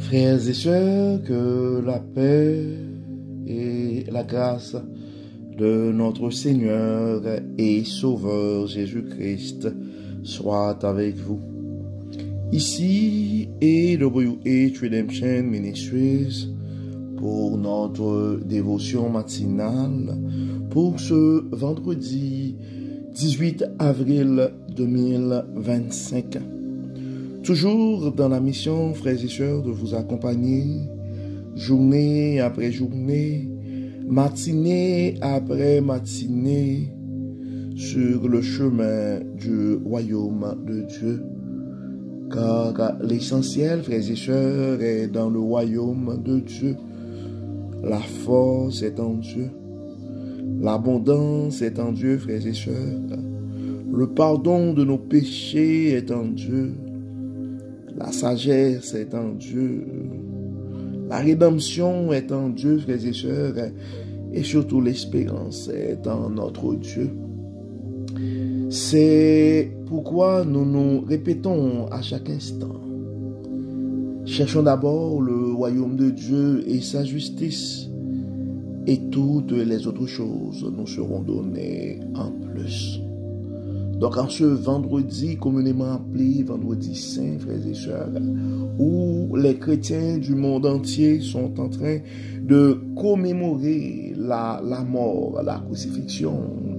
Frères et sœurs, que la paix et la grâce de notre Seigneur et Sauveur Jésus-Christ soient avec vous. Ici est WH Redemption Ministries pour notre dévotion matinale pour ce vendredi 18 avril 2025. Toujours dans la mission, frères et sœurs, de vous accompagner journée après journée, matinée après matinée, sur le chemin du royaume de Dieu. Car l'essentiel, frères et sœurs, est dans le royaume de Dieu. La force est en Dieu. L'abondance est en Dieu, frères et sœurs. Le pardon de nos péchés est en Dieu. La sagesse est en Dieu. La rédemption est en Dieu, frères et sœurs. Et surtout l'espérance est en notre Dieu. C'est pourquoi nous nous répétons à chaque instant. Cherchons d'abord le royaume de Dieu et sa justice, et toutes les autres choses nous seront données en plus. Donc en ce vendredi communément appelé vendredi saint, frères et sœurs, où les chrétiens du monde entier sont en train de commémorer la mort, la crucifixion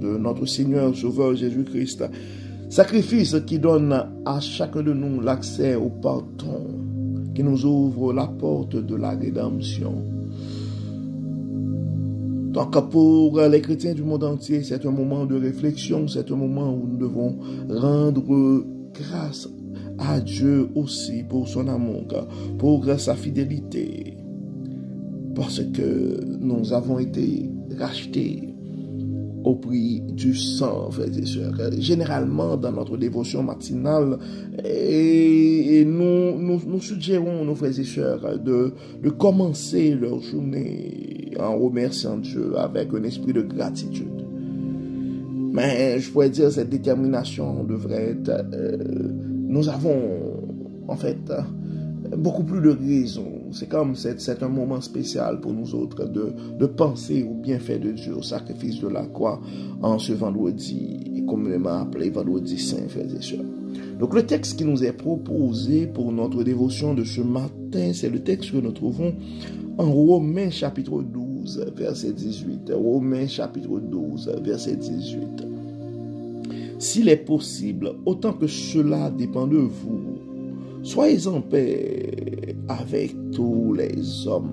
de notre Seigneur Sauveur Jésus-Christ, sacrifice qui donne à chacun de nous l'accès au pardon, qui nous ouvre la porte de la rédemption. Donc pour les chrétiens du monde entier, c'est un moment de réflexion, c'est un moment où nous devons rendre grâce à Dieu aussi pour son amour, pour sa fidélité, parce que nous avons été rachetés au prix du sang, frères et sœurs. Généralement, dans notre dévotion matinale, et nous suggérons, nos frères et sœurs, de commencer leur journée en remerciant Dieu avec un esprit de gratitude. Mais je pourrais dire cette détermination devrait être... nous avons, en fait, beaucoup plus de raisons. C'est comme c'est un moment spécial pour nous autres de penser au bienfait de Dieu, au sacrifice de la croix en ce vendredi, communément appelé vendredi saint, frères et sœurs. Donc le texte qui nous est proposé pour notre dévotion de ce matin, c'est le texte que nous trouvons en Romains chapitre 12, verset 18. Romains chapitre 12, verset 18. S'il est possible, autant que cela dépend de vous, soyez en paix avec tous les hommes.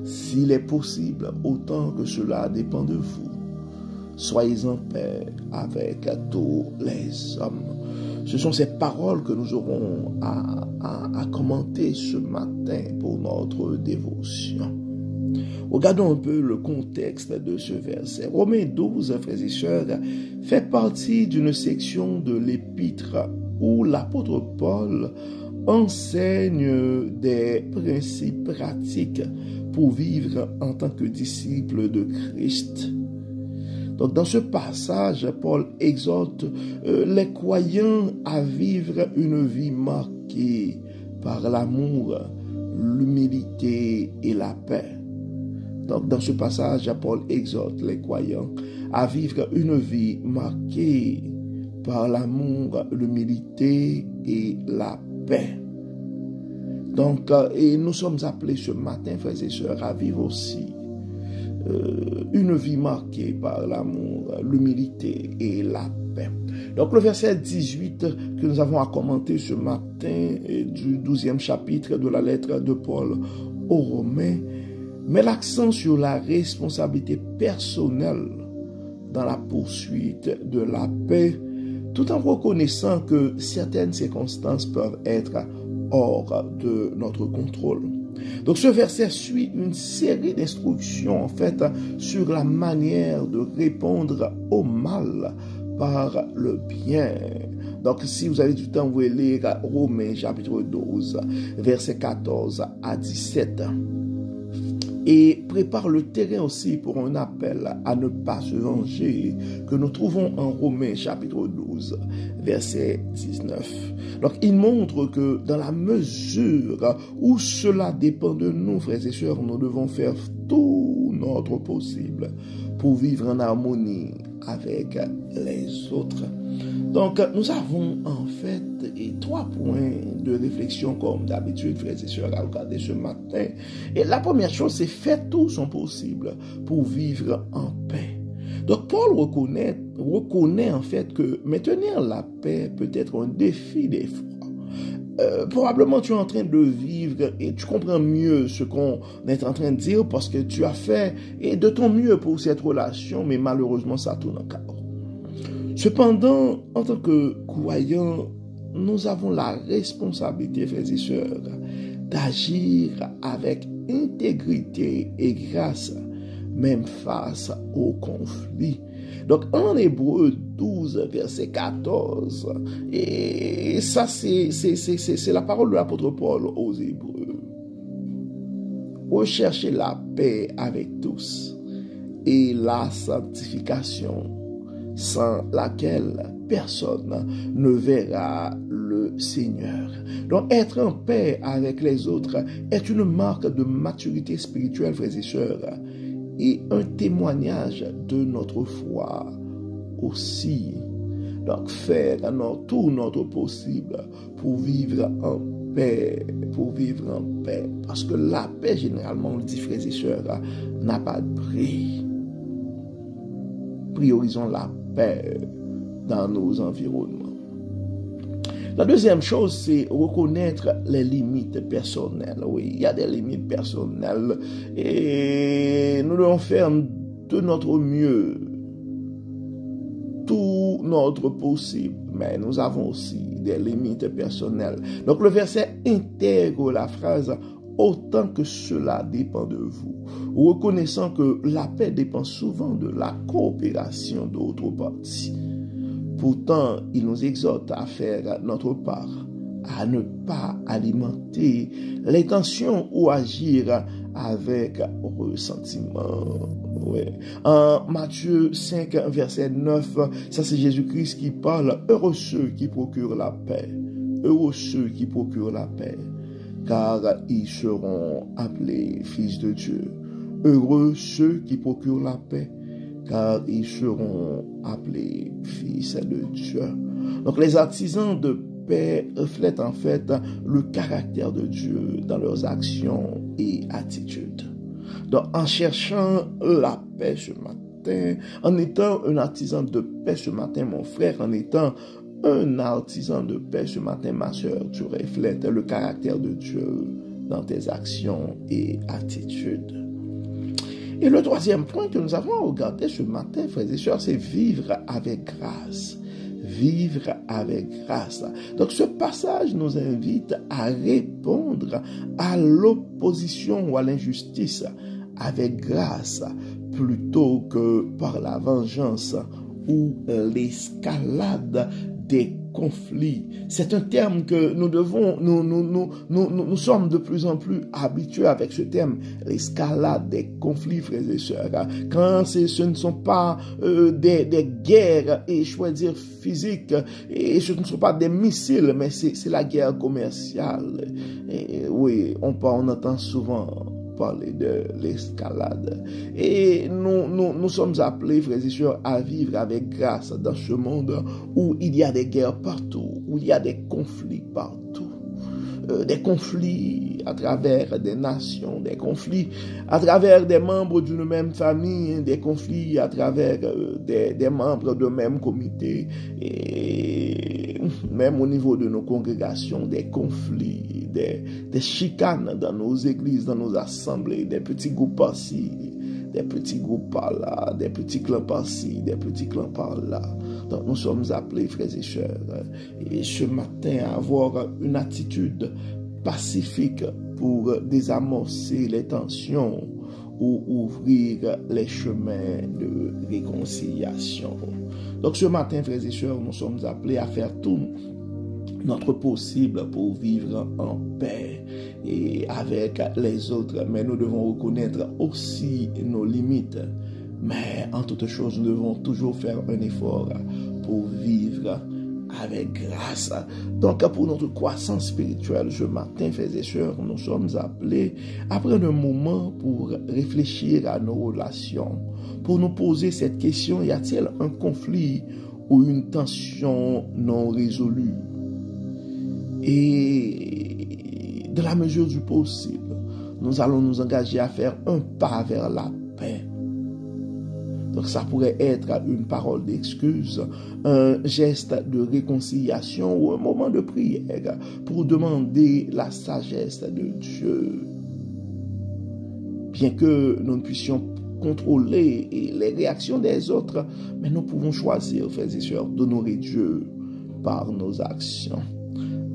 S'il est possible, autant que cela dépend de vous, soyez en paix avec tous les hommes. Ce sont ces paroles que nous aurons à commenter ce matin pour notre dévotion. Regardons un peu le contexte de ce verset. Romains 12, frères et sœurs, fait partie d'une section de l'épître où l'apôtre Paul enseigne des principes pratiques pour vivre en tant que disciple de Christ. Donc dans ce passage, Paul exhorte les croyants à vivre une vie marquée par l'amour, l'humilité et la paix. Donc dans ce passage, Paul exhorte les croyants à vivre une vie marquée par l'amour, l'humilité et la paix. Donc, et nous sommes appelés ce matin, frères et sœurs, à vivre aussi une vie marquée par l'amour, l'humilité et la paix. Donc le verset 18 que nous avons à commenter ce matin du 12e chapitre de la lettre de Paul aux Romains met l'accent sur la responsabilité personnelle dans la poursuite de la paix, tout en reconnaissant que certaines circonstances peuvent être hors de notre contrôle. Donc ce verset suit une série d'instructions en fait sur la manière de répondre au mal par le bien. Donc si vous avez du temps, vous pouvez lire Romains chapitre 12, versets 14 à 17. et prépare le terrain aussi pour un appel à ne pas se venger que nous trouvons en Romains chapitre 12, verset 19. Donc il montre que dans la mesure où cela dépend de nous, frères et sœurs, nous devons faire tout notre possible pour vivre en harmonie avec les autres. Donc, nous avons en fait 3 points de réflexion comme d'habitude, frères et sœurs, à regarder ce matin. Et la première chose, c'est faire tout son possible pour vivre en paix. Donc, Paul reconnaît en fait que maintenir la paix peut être un défi des fois. Probablement tu es en train de vivre et tu comprends mieux ce qu'on est en train de dire parce que tu as fait et de ton mieux pour cette relation, mais malheureusement ça tourne en chaos. Cependant, en tant que croyants, nous avons la responsabilité, frères et sœurs, d'agir avec intégrité et grâce, même face au conflit. Donc, en Hébreux 12, verset 14, et ça, c'est la parole de l'apôtre Paul aux Hébreux. Recherchez la paix avec tous et la sanctification, sans laquelle personne ne verra le Seigneur. Donc, être en paix avec les autres est une marque de maturité spirituelle, frères et sœurs, et un témoignage de notre foi aussi. Donc, faire tout notre possible pour vivre en paix, parce que la paix, généralement, on le dit, frères et sœurs, n'a pas de prix. Priorisons la paix dans nos environnements. La deuxième chose, c'est reconnaître les limites personnelles. Oui, il y a des limites personnelles et nous devons faire de notre mieux, tout notre possible, mais nous avons aussi des limites personnelles. Donc le verset intègre la phrase « autant que cela dépend de vous », reconnaissant que la paix dépend souvent de la coopération d'autres parties. Pourtant, il nous exhorte à faire notre part, à ne pas alimenter les tensions ou agir avec ressentiment. Ouais. En Matthieu 5, verset 9, ça c'est Jésus-Christ qui parle. Heureux ceux qui procurent la paix. Heureux ceux qui procurent la paix, car ils seront appelés fils de Dieu. Heureux ceux qui procurent la paix, car ils seront appelés fils de Dieu. Donc les artisans de paix reflètent en fait le caractère de Dieu dans leurs actions et attitudes. Donc en cherchant la paix ce matin, en étant un artisan de paix ce matin, mon frère, en étant un artisan de paix ce matin, ma soeur, tu reflètes le caractère de Dieu dans tes actions et attitudes. Et le troisième point que nous avons regardé ce matin, frères et sœurs, c'est vivre avec grâce. Vivre avec grâce. Donc ce passage nous invite à répondre à l'opposition ou à l'injustice avec grâce plutôt que par la vengeance ou l'escalade des conflits. C'est un terme que nous sommes de plus en plus habitués avec ce terme, l'escalade des conflits, frères et sœurs. Quand ce ne sont pas des guerres, et je pourrais dire physiques, et ce ne sont pas des missiles, mais c'est la guerre commerciale. Et oui, on entend souvent parler de l'escalade. Et nous sommes appelés, frères et sœurs, à vivre avec grâce dans ce monde où il y a des guerres partout, où il y a des conflits partout. Des conflits à travers des nations, des conflits à travers des membres d'une même famille, des conflits à travers des membres d'un même comité, et même au niveau de nos congrégations, des conflits, des chicanes dans nos églises, dans nos assemblées, des petits groupes par-ci, des petits groupes par-là, des petits clans par-ci, des petits clans par-là. Donc nous sommes appelés, frères et sœurs, et ce matin à avoir une attitude pacifique pour désamorcer les tensions ou ouvrir les chemins de réconciliation. Donc ce matin, frères et sœurs, nous sommes appelés à faire tout notre possible pour vivre en paix et et avec les autres, mais nous devons reconnaître aussi nos limites. Mais en toute chose, nous devons toujours faire un effort pour vivre avec grâce. Donc, pour notre croissance spirituelle, ce matin, frères et sœurs, nous sommes appelés à prendre un moment pour réfléchir à nos relations, pour nous poser cette question: y a-t-il un conflit ou une tension non résolue? Et dans la mesure du possible, nous allons nous engager à faire un pas vers la paix. Donc ça pourrait être une parole d'excuse, un geste de réconciliation ou un moment de prière pour demander la sagesse de Dieu. Bien que nous ne puissions contrôler les réactions des autres, mais nous pouvons choisir, frères et sœurs, d'honorer Dieu par nos actions.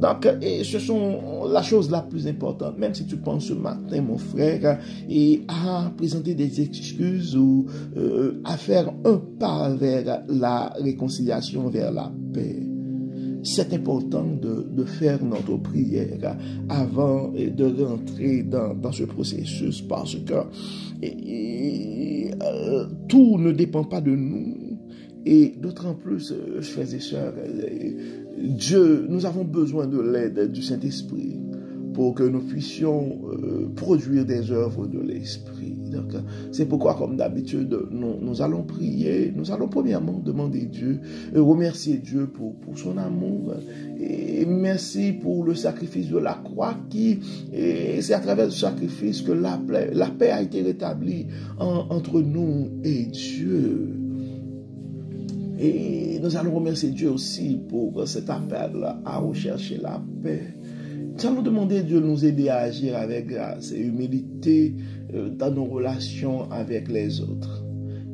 Donc, ce sont la chose la plus importante, même si tu penses ce matin, mon frère, et à présenter des excuses ou à faire un pas vers la réconciliation, vers la paix. C'est important de faire notre prière avant de rentrer dans ce processus, parce que tout ne dépend pas de nous. Et d'autant plus, frères et sœurs, Dieu, nous avons besoin de l'aide du Saint-Esprit pour que nous puissions produire des œuvres de l'Esprit. Donc, c'est pourquoi, comme d'habitude, nous allons prier, nous allons premièrement demander Dieu, remercier Dieu pour son amour, et merci pour le sacrifice de la croix et c'est à travers ce sacrifice que la paix a été rétablie entre nous et Dieu. Et nous allons remercier Dieu aussi pour cet appel à rechercher la paix. Nous allons demander à Dieu de nous aider à agir avec grâce et humilité dans nos relations avec les autres.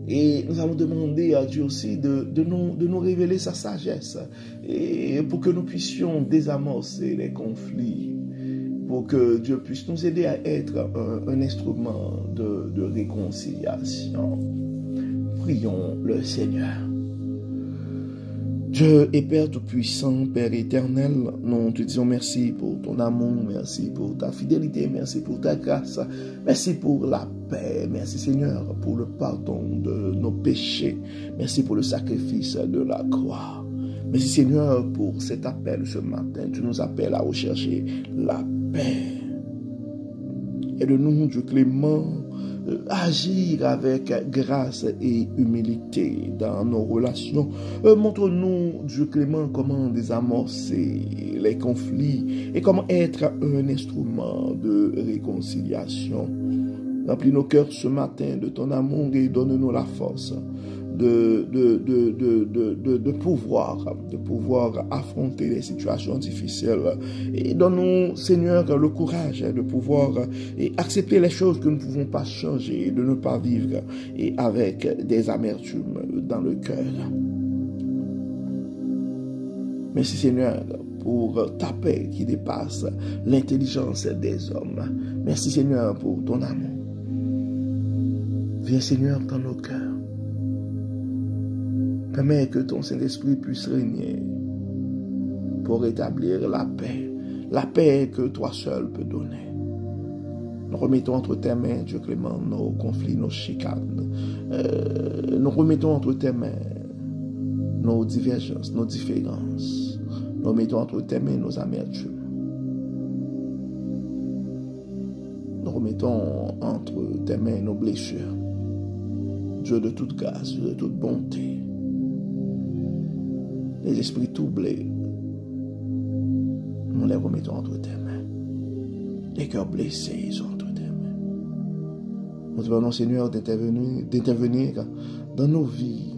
Et nous allons demander à Dieu aussi de nous révéler sa sagesse et pour que nous puissions désamorcer les conflits, pour que Dieu puisse nous aider à être un instrument de réconciliation. Prions le Seigneur. Dieu et Père Tout-Puissant, Père éternel, nous te disons merci pour ton amour, merci pour ta fidélité, merci pour ta grâce, merci pour la paix, merci Seigneur pour le pardon de nos péchés, merci pour le sacrifice de la croix. Merci Seigneur pour cet appel ce matin, tu nous appelles à rechercher la paix. Aide-nous, Dieu clément, agir avec grâce et humilité dans nos relations. Montre-nous, Dieu clément, comment désamorcer les conflits et comment être un instrument de réconciliation. Remplis nos cœurs ce matin de ton amour et donne-nous la force de pouvoir affronter les situations difficiles. Et donne-nous, Seigneur, le courage de pouvoir accepter les choses que nous ne pouvons pas changer, de ne pas vivre avec des amertumes dans le cœur. Merci, Seigneur, pour ta paix qui dépasse l'intelligence des hommes. Merci, Seigneur, pour ton amour. Viens, Seigneur, dans nos cœurs. Permets que ton Saint-Esprit puisse régner pour rétablir la paix que toi seul peux donner. Nous remettons entre tes mains, Dieu clément, nos conflits, nos chicanes. Nous remettons entre tes mains nos divergences, nos différences. Nous remettons entre tes mains nos amertumes. Nous remettons entre tes mains nos blessures. Dieu de toute grâce, Dieu de toute bonté. Les esprits troublés, nous les remettons entre tes mains. Les cœurs blessés sont entre tes mains. Nous te demandons, Seigneur, d'intervenir dans nos vies.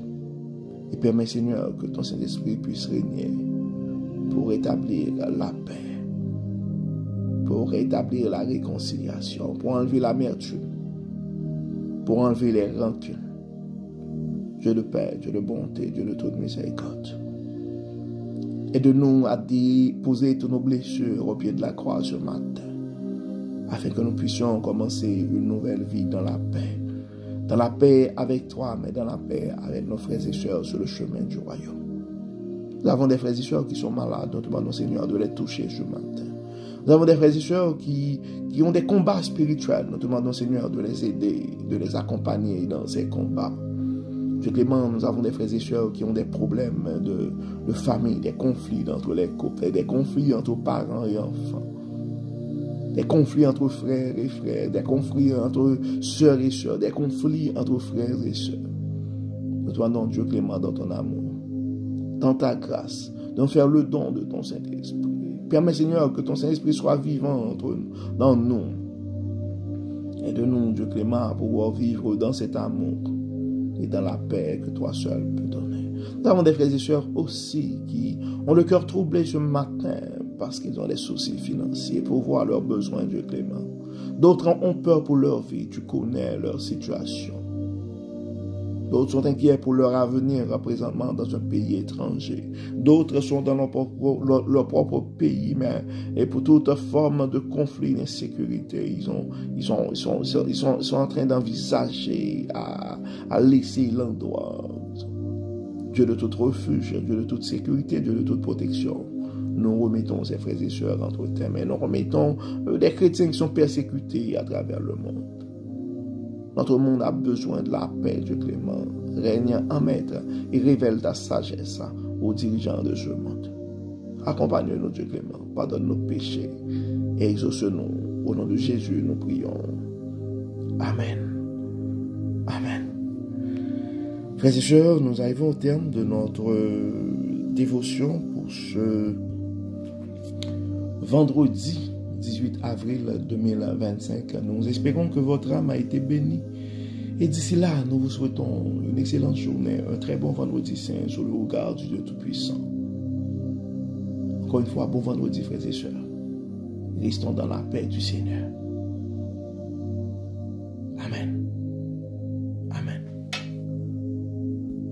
Et permets, Seigneur, que ton Saint-Esprit puisse régner pour rétablir la paix, pour rétablir la réconciliation, pour enlever l'amertume, pour enlever les rancunes. Dieu de paix, Dieu de bonté, Dieu de toute miséricorde. Aide-nous à déposer toutes nos blessures au pied de la croix ce matin, afin que nous puissions commencer une nouvelle vie dans la paix. Dans la paix avec toi, mais dans la paix avec nos frères et sœurs sur le chemin du royaume. Nous avons des frères et sœurs qui sont malades, nous te demandons, Seigneur, de les toucher ce matin. Nous avons des frères et sœurs qui ont des combats spirituels. Nous demandons, Seigneur, de les aider, de les accompagner dans ces combats. Dieu clément, nous avons des frères et sœurs qui ont des problèmes de famille, des conflits entre les couples, des conflits entre parents et enfants, des conflits entre frères et frères, des conflits entre sœurs et sœurs, des conflits entre frères et sœurs. Nous demandons, Dieu clément, dans ton amour, dans ta grâce, d'en faire le don de ton Saint-Esprit. Permets, Seigneur, que ton Saint-Esprit soit vivant dans nous. Aide-nous, Dieu clément, à pouvoir vivre dans cet amour et dans la paix que toi seul peux donner. Nous avons des frères et sœurs aussi qui ont le cœur troublé ce matin parce qu'ils ont des soucis financiers pour voir leurs besoins, Dieu clément. D'autres ont peur pour leur vie, tu connais leur situation. D'autres sont inquiets pour leur avenir présentement dans un pays étranger. D'autres sont dans leur propre pays, mais et pour toute forme de conflit, d'insécurité, ils sont en train d'envisager à laisser l'endroit. Dieu de tout refuge, Dieu de toute sécurité, Dieu de toute protection. Nous remettons ces frères et sœurs entre tes mains. Nous remettons des chrétiens qui sont persécutés à travers le monde. Notre monde a besoin de la paix, Dieu clément. Règne en maître et révèle ta sagesse aux dirigeants de ce monde. Accompagne-nous, Dieu clément. Pardonne nos péchés et exauce-nous. Au nom de Jésus, nous prions. Amen. Amen. Frères et sœurs, nous arrivons au terme de notre dévotion pour ce vendredi 18 avril 2025. Nous espérons que votre âme a été bénie. Et d'ici là, nous vous souhaitons une excellente journée, un très bon vendredi saint sous le regard du Dieu Tout-Puissant. Encore une fois, bon vendredi, frères et sœurs. Restons dans la paix du Seigneur. Amen.